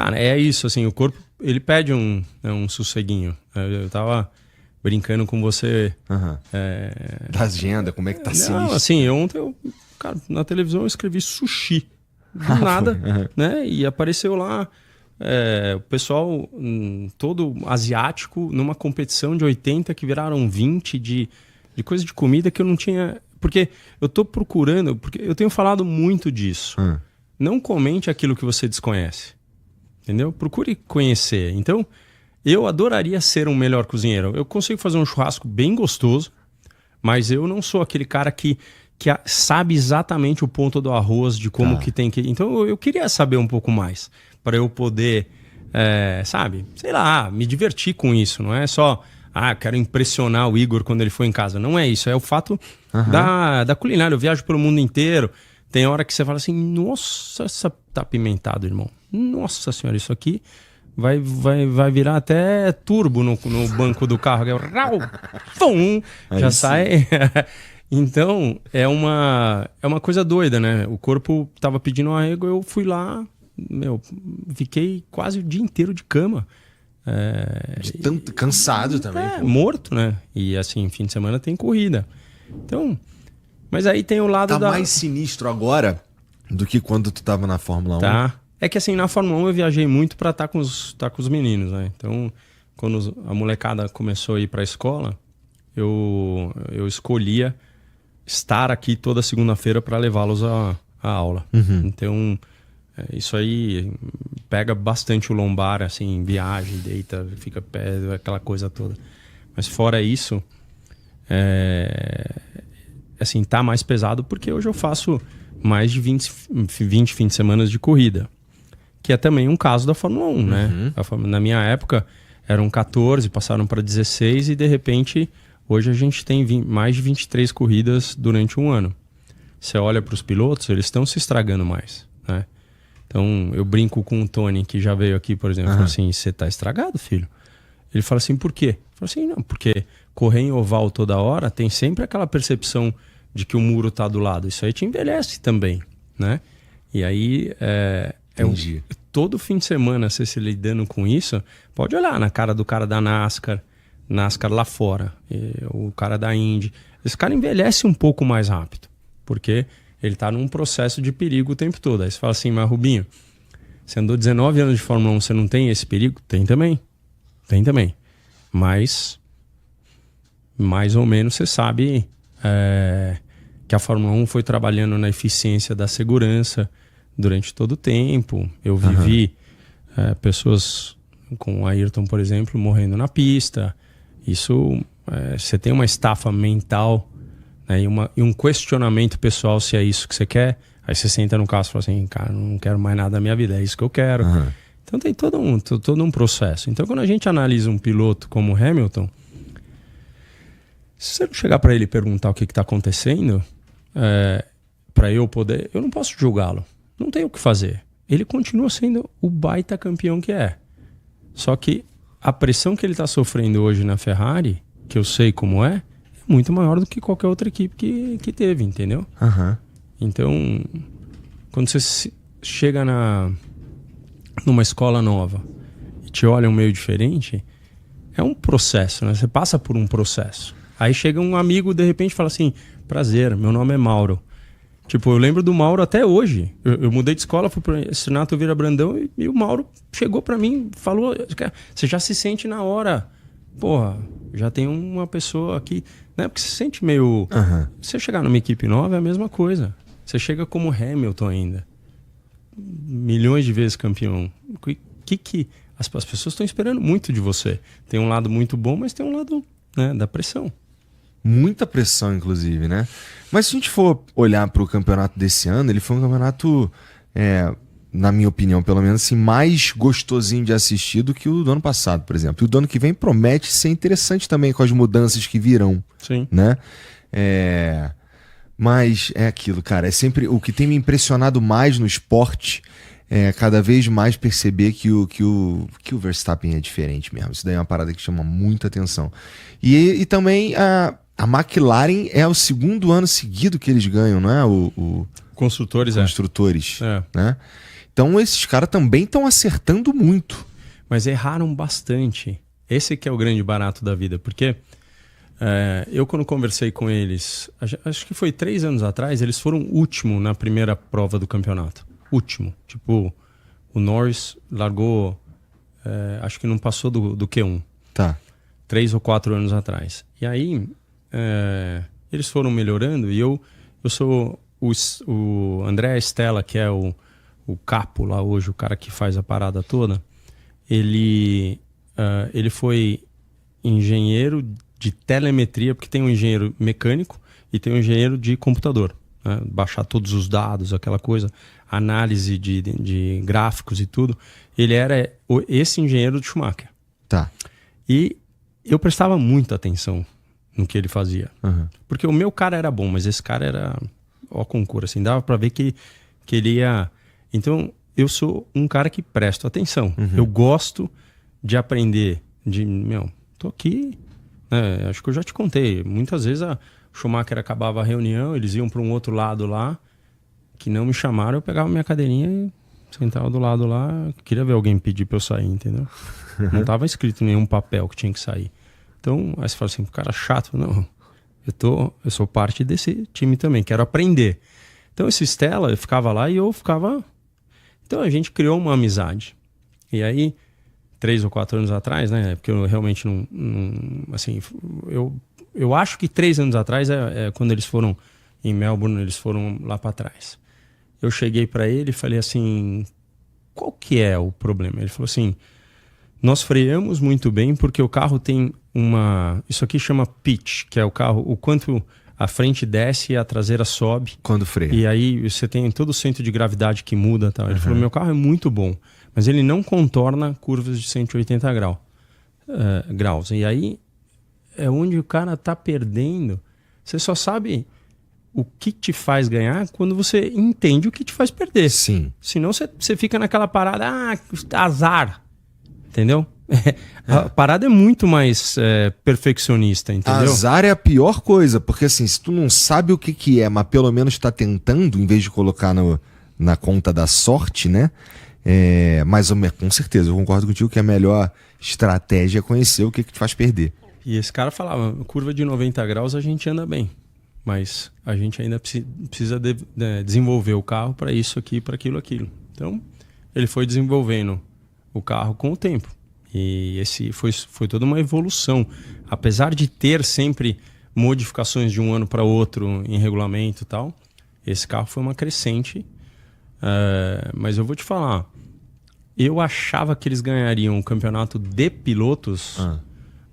Cara, é isso, assim, o corpo, ele pede um sosseguinho. Eu tava brincando com você. Da agenda, como é que tá sinistro? Não, assim, ontem, cara, na televisão eu escrevi sushi. Do nada, né? E apareceu lá o pessoal todo asiático numa competição de 80 que viraram 20 de coisa de comida que eu não tinha... Porque eu tô procurando... Porque eu tenho falado muito disso. Não comente aquilo que você desconhece. Entendeu? Procure conhecer. Então, eu adoraria ser um melhor cozinheiro. Eu consigo fazer um churrasco bem gostoso, mas eu não sou aquele cara que sabe exatamente o ponto do arroz, de como que tem que... Então, eu queria saber um pouco mais, para eu poder, sabe, sei lá, me divertir com isso. Não é só, quero impressionar o Igor quando ele for em casa. Não é isso, é o fato da culinária. Eu viajo pelo mundo inteiro. Tem hora que você fala assim, nossa, tá apimentado, irmão. Nossa senhora, isso aqui vai virar até turbo no banco do carro. Já sai. Então, é uma coisa doida, né? O corpo tava pedindo arrego, eu fui lá, fiquei quase o dia inteiro de cama. De tanto cansado também. Morto, né? E assim, fim de semana tem corrida. Então... Mas aí tem o lado tá mais sinistro agora do que quando tu tava na Fórmula 1. Tá. É que assim, na Fórmula 1 eu viajei muito pra estar com os meninos, né? Então, quando a molecada começou a ir pra escola, eu escolhia estar aqui toda segunda-feira pra levá-los à aula. Então, isso aí pega bastante o lombar, assim, viagem, deita, fica pé, aquela coisa toda. Mas fora isso, assim, tá mais pesado porque hoje eu faço mais de 20 fins de semana de corrida. Que é também um caso da Fórmula 1, né? Na minha época eram 14, passaram para 16 e de repente hoje a gente tem mais de 23 corridas durante um ano. Você olha para os pilotos, eles estão se estragando mais, né? Então eu brinco com o Tony, que já veio aqui, por exemplo, fala assim, você tá estragado, filho? Ele fala assim, por quê? Eu falo assim, não, porque correr em oval toda hora tem sempre aquela percepção de que o muro tá do lado. Isso aí te envelhece também, né? E aí, todo fim de semana você se lidando com isso, pode olhar na cara do cara da NASCAR lá fora, o cara da Indy. Esse cara envelhece um pouco mais rápido, porque ele tá num processo de perigo o tempo todo. Aí você fala assim, mas Rubinho, você andou 19 anos de Fórmula 1, você não tem esse perigo? Tem também. Tem também. Mas, mais ou menos, você sabe que a Fórmula 1 foi trabalhando na eficiência da segurança durante todo o tempo. Eu vivi pessoas com o Ayrton, por exemplo, morrendo na pista. Isso, você tem uma estafa mental, né, e um questionamento pessoal se é isso que você quer. Aí você senta no carro e fala assim, cara, não quero mais nada da minha vida, é isso que eu quero. Então tem todo um processo. Então quando a gente analisa um piloto como o Hamilton, se você não chegar para ele e perguntar o que está acontecendo, para eu poder... Eu não posso julgá-lo. Não tem o que fazer. Ele continua sendo o baita campeão que é. Só que a pressão que ele está sofrendo hoje na Ferrari, que eu sei como é muito maior do que qualquer outra equipe que teve, entendeu? Então, quando você chega numa escola nova e te olha um meio diferente, é um processo, né? Você passa por um processo. Aí chega um amigo, de repente, fala assim, prazer, meu nome é Mauro. Tipo, eu lembro do Mauro até hoje. Eu mudei de escola, fui para Renato Vieira Brandão e o Mauro chegou para mim, falou, você já se sente na hora. Porra, já tem uma pessoa aqui, né? Porque você se sente meio... Você chegar numa equipe nova é a mesma coisa. Você chega como Hamilton ainda. Milhões de vezes campeão. Que as pessoas estão esperando muito de você. Tem um lado muito bom, mas tem um lado, né, da pressão. Muita pressão, inclusive, né? Mas se a gente for olhar para o campeonato desse ano, ele foi um campeonato, na minha opinião, pelo menos, assim, mais gostosinho de assistir do que o do ano passado, por exemplo. E o do ano que vem promete ser interessante também com as mudanças que virão. Sim. Né? Mas é aquilo, cara. É sempre o que tem me impressionado mais no esporte é cada vez mais perceber que o Verstappen é diferente mesmo. Isso daí é uma parada que chama muita atenção. E também a McLaren é o segundo ano seguido que eles ganham, não é? O Construtores, Construtores, né? Então esses caras também estão acertando muito. Mas erraram bastante. Esse que é o grande barato da vida, porque eu quando conversei com eles, acho que foi 3 anos atrás, eles foram último na primeira prova do campeonato. Último. Tipo, o Norris largou, acho que não passou do Q1. Tá. 3 ou 4 anos atrás. E aí, eles foram melhorando e eu sou o André Stella, que é o capo lá hoje, o cara que faz a parada toda. Ele foi engenheiro de telemetria, porque tem um engenheiro mecânico e tem um engenheiro de computador, né? Baixar todos os dados, aquela coisa, análise de gráficos e tudo. Ele era esse engenheiro de Schumacher. Tá. E eu prestava muita atenção no que ele fazia. Uhum. Porque o meu cara era bom, mas esse cara era concurso, assim, dava pra ver que ele ia... Então, eu sou um cara que presto atenção. Uhum. Eu gosto de aprender, tô aqui, né? Acho que eu já te contei. Muitas vezes o Schumacher acabava a reunião, eles iam para um outro lado lá, que não me chamaram, eu pegava minha cadeirinha e sentava do lado lá, queria ver alguém pedir pra eu sair, entendeu? Não tava escrito em nenhum papel que tinha que sair. Então, aí você fala assim, cara chato, não. Eu sou parte desse time também, quero aprender. Então, esse Stella, eu ficava lá e eu ficava... Então, a gente criou uma amizade. E aí, 3 ou 4 anos atrás, né? Porque eu realmente não assim, eu acho que 3 anos atrás quando eles foram em Melbourne, eles foram lá para trás. Eu cheguei para ele e falei assim, qual que é o problema? Ele falou assim, nós freamos muito bem porque o carro tem isso aqui chama pitch, que é o carro, o quanto a frente desce e a traseira sobe. Quando freia. E aí você tem todo o centro de gravidade que muda. Tal. Ele falou, meu carro é muito bom, mas ele não contorna curvas de 180 graus. E aí é onde o cara tá perdendo. Você só sabe o que te faz ganhar quando você entende o que te faz perder. Sim. Senão você fica naquela parada, azar. Entendeu? A parada é muito mais perfeccionista, entendeu? Azar é a pior coisa, porque assim, se tu não sabe o que é, mas pelo menos tá tentando, em vez de colocar na conta da sorte, né? Mas com certeza, eu concordo contigo que a melhor estratégia é conhecer o que te faz perder. E esse cara falava, curva de 90 graus a gente anda bem, mas a gente ainda precisa desenvolver o carro para isso aqui, para aquilo. Então, ele foi desenvolvendo o carro com o tempo. E esse foi toda uma evolução. Apesar de ter sempre modificações de um ano para outro em regulamento e tal, esse carro foi uma crescente. Mas eu vou te falar, eu achava que eles ganhariam o campeonato de pilotos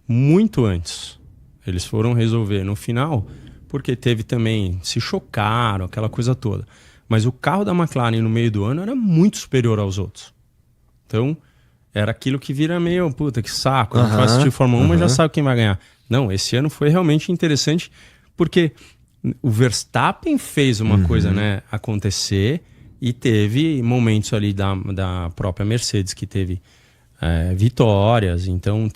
muito antes. Eles foram resolver no final, porque teve também, se chocaram, aquela coisa toda. Mas o carro da McLaren no meio do ano era muito superior aos outros. Então, era aquilo que vira meio, puta, que saco. A gente vai assistir Fórmula 1, mas já sabe quem vai ganhar. Não, esse ano foi realmente interessante, porque o Verstappen fez uma coisa, né, acontecer, e teve momentos ali da própria Mercedes que teve vitórias. Então,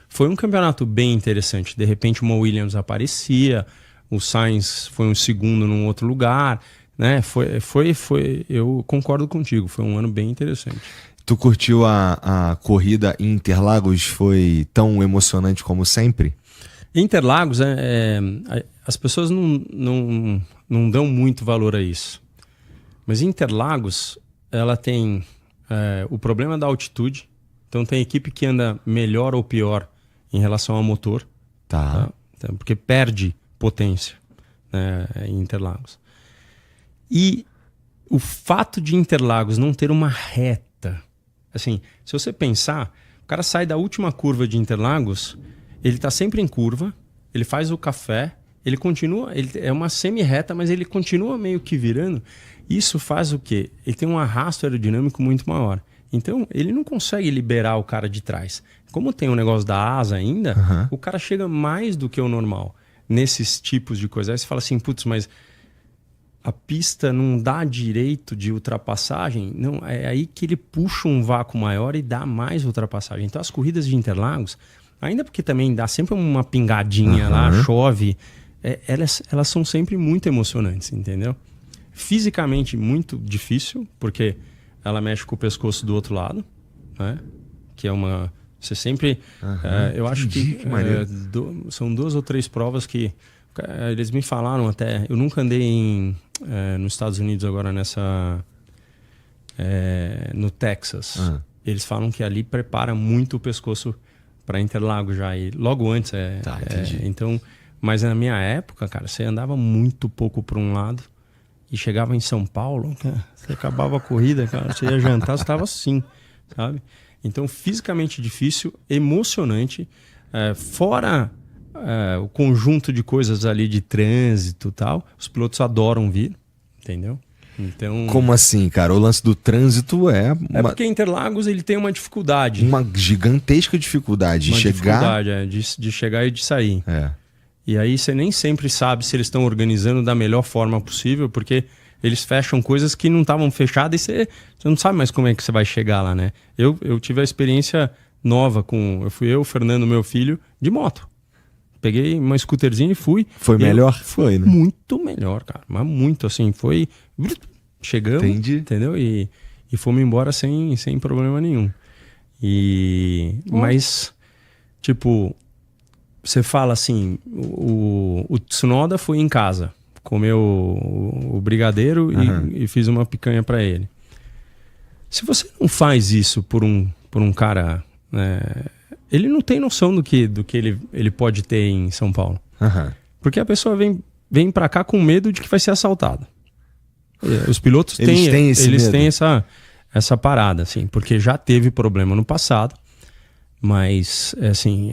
foi um campeonato bem interessante. De repente, uma Williams aparecia, o Sainz foi um segundo num outro lugar, né? Eu concordo contigo, foi um ano bem interessante. Tu curtiu a corrida em Interlagos? Foi tão emocionante como sempre? Interlagos, as pessoas não dão muito valor a isso. Mas Interlagos, ela tem o problema da altitude. Então tem equipe que anda melhor ou pior em relação ao motor. Tá. Então, porque perde potência, né, em Interlagos. E o fato de Interlagos não ter uma reta, assim, se você pensar, o cara sai da última curva de Interlagos, ele está sempre em curva, ele faz o café, ele continua, é uma semi-reta, mas ele continua meio que virando. Isso faz o quê? Ele tem um arrasto aerodinâmico muito maior. Então, ele não consegue liberar o cara de trás. Como tem um negócio da asa ainda, o cara chega mais do que o normal nesses tipos de coisa. Aí você fala assim, putz, mas a pista não dá direito de ultrapassagem? Não, é aí que ele puxa um vácuo maior e dá mais ultrapassagem. Então, as corridas de Interlagos, ainda porque também dá sempre uma pingadinha lá, chove, elas são sempre muito emocionantes, entendeu? Fisicamente muito difícil, porque ela mexe com o pescoço do outro lado, né? Que é uma... Você sempre... eu acho que são 2 ou 3 provas que... eles me falaram até... Eu nunca andei nos Estados Unidos agora no Texas. Eles falam que ali prepara muito o pescoço para Interlagos já. E logo antes então, mas na minha época, cara, você andava muito pouco para um lado e chegava em São Paulo, cara, você acabava a corrida, cara, você ia jantar, você estava assim, sabe? Então, fisicamente difícil, emocionante, fora o conjunto de coisas ali de trânsito e tal, os pilotos adoram vir, entendeu? Então, como assim, cara? O lance do trânsito porque Interlagos ele tem uma dificuldade. Uma gigantesca dificuldade de chegar. De chegar e de sair. E aí você nem sempre sabe se eles estão organizando da melhor forma possível, porque eles fecham coisas que não estavam fechadas e você não sabe mais como é que você vai chegar lá, né? Eu tive a experiência nova eu fui o Fernando, meu filho, de moto. Peguei uma scooterzinha e fui. Foi melhor? Foi, né? Muito melhor, cara. Mas muito, assim, foi... Chegamos, entendeu? E fomos embora sem problema nenhum. Mas, tipo, você fala assim, o Tsunoda foi em casa, comeu o brigadeiro e fiz uma picanha para ele. Se você não faz isso por um cara... ele não tem noção do que ele pode ter em São Paulo. Porque a pessoa vem pra cá com medo de que vai ser assaltado. Os pilotos têm essa parada, assim, porque já teve problema no passado, mas, assim,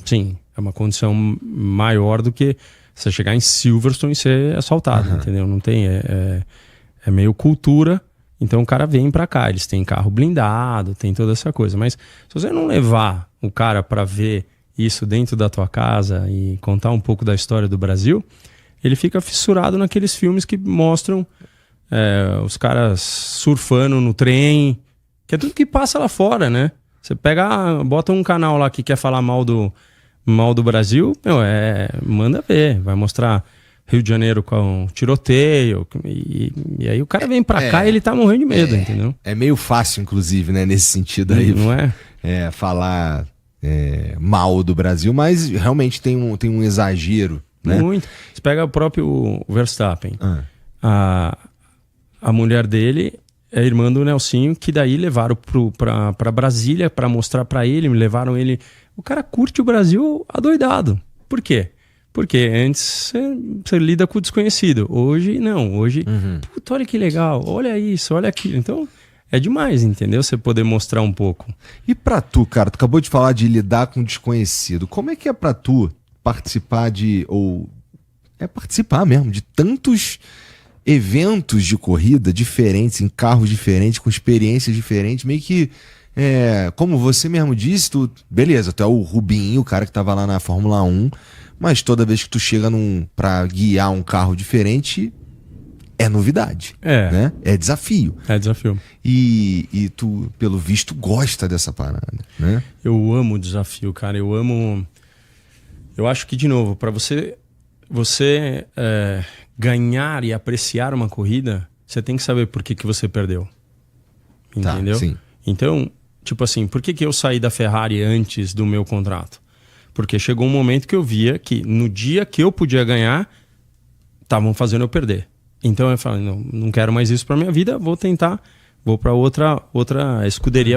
sim, é uma condição maior do que você chegar em Silverstone e ser assaltado, entendeu? Não tem... É meio cultura. Então o cara vem pra cá, eles têm carro blindado, tem toda essa coisa. Mas se você não levar o cara pra ver isso dentro da tua casa e contar um pouco da história do Brasil, ele fica fissurado naqueles filmes que mostram os caras surfando no trem, que é tudo que passa lá fora, né? Você bota um canal lá que quer falar mal do Brasil, manda ver, vai mostrar Rio de Janeiro com tiroteio, e aí o cara vem pra cá e ele tá morrendo de medo, entendeu? É meio fácil, inclusive, né, nesse sentido aí. Não é? Falar mal do Brasil, mas realmente tem um exagero, né? Muito. Você pega o próprio Verstappen. A mulher dele é irmã do Nelsinho, que daí levaram pra Brasília pra mostrar pra ele, levaram ele... O cara curte o Brasil adoidado. Por quê? Porque antes você lida com o desconhecido. Hoje, não. Hoje, puta, olha que legal. Olha isso, olha aquilo. Então, é demais, entendeu? Você poder mostrar um pouco. E pra tu, cara, tu acabou de falar de lidar com o desconhecido. Como é que é pra tu participar participar mesmo de tantos eventos de corrida diferentes, em carros diferentes, com experiências diferentes, meio que... como você mesmo disse, beleza, tu é o Rubinho, o cara que tava lá na Fórmula 1, mas toda vez que tu chega pra guiar um carro diferente, é novidade, né? É desafio. É desafio. E tu, pelo visto, gosta dessa parada, né? Eu amo o desafio, cara. Eu acho que, de novo, para você ganhar e apreciar uma corrida, você tem que saber por que você perdeu. Entendeu? Tá, sim. Então, tipo assim, por que eu saí da Ferrari antes do meu contrato? Porque chegou um momento que eu via que no dia que eu podia ganhar, estavam fazendo eu perder. Então eu falei, não quero mais isso para minha vida, vou para outra escuderia